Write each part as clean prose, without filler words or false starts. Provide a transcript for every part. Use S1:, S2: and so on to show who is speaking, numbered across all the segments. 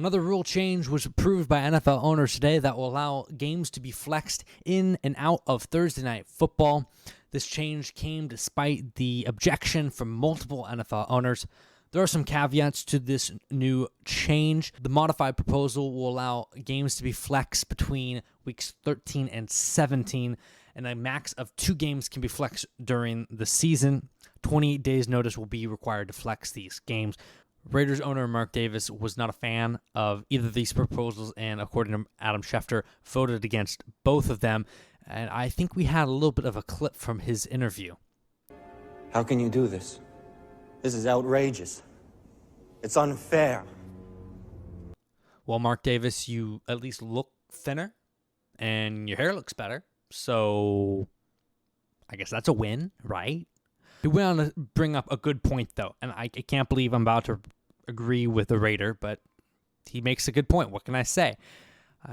S1: Another rule change was approved by NFL owners today that will allow games to be flexed in and out of Thursday Night Football. This change came despite the objection from multiple NFL owners. There are some caveats to this new change. The modified proposal will allow games to be flexed between weeks 13 and 17, and a max of 2 games can be flexed during the season. 28 days notice will be required to flex these games. Raiders owner Mark Davis was not a fan of either of these proposals, and according to Adam Schefter, voted against both of them. And I think we had a little bit of a clip from his interview.
S2: How can you do this? This is outrageous. It's unfair.
S1: Well, Mark Davis, you at least look thinner, and your hair looks better. So I guess that's a win, right? He went on to bring up a good point, though, and I can't believe I'm about to agree with the Raider, but he makes a good point. What can I say?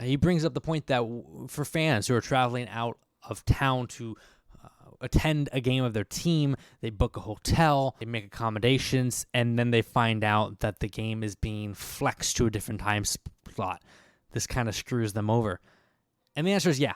S1: He brings up the point that for fans who are traveling out of town to attend a game of their team, they book a hotel, they make accommodations, and then they find out that the game is being flexed to a different time slot. This kind of screws them over. And the answer is yeah,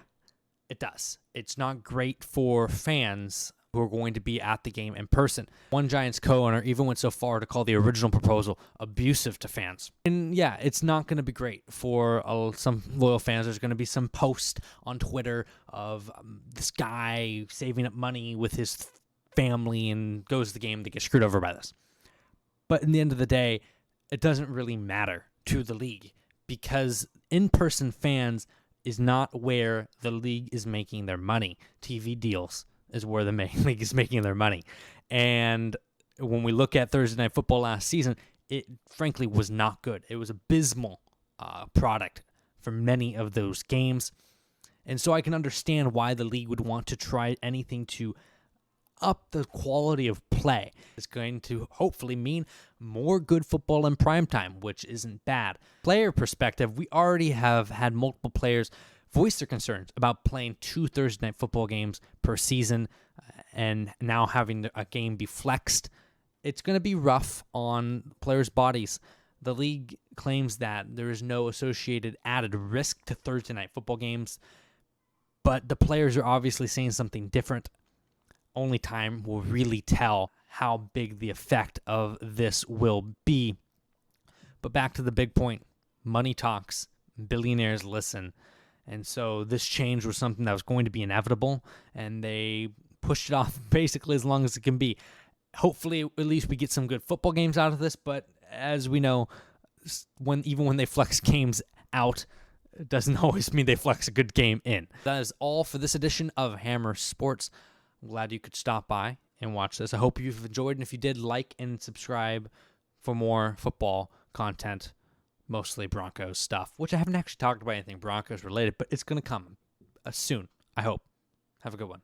S1: it does. It's not great for fans who are going to be at the game in person. One Giants co-owner even went so far to call the original proposal abusive to fans. And yeah, it's not going to be great for some loyal fans. There's going to be some post on Twitter of this guy saving up money with his family and goes to the game to get screwed over by this. But in the end of the day, it doesn't really matter to the league because in-person fans is not where the league is making their money. TV deals is where the main league is making their money. And when we look at Thursday Night Football last season, it frankly was not good. It was abysmal product for many of those games. And so I can understand why the league would want to try anything to up the quality of play. It's going to hopefully mean more good football in primetime, which isn't bad. Player perspective, we already have had multiple players voice their concerns about playing 2 Thursday Night Football games per season and now having a game be flexed. It's going to be rough on players' bodies. The league claims that there is no associated added risk to Thursday Night Football games, but the players are obviously saying something different. Only time will really tell how big the effect of this will be. But back to the big point, money talks, billionaires listen. And so this change was something that was going to be inevitable, and they pushed it off basically as long as it can be. Hopefully, at least we get some good football games out of this, but as we know, even when they flex games out, it doesn't always mean they flex a good game in. That is all for this edition of Hammer Sports. I'm glad you could stop by and watch this. I hope you've enjoyed, and if you did, like and subscribe for more football content. Mostly Broncos stuff, which I haven't actually talked about anything Broncos related, but it's going to come soon, I hope. Have a good one.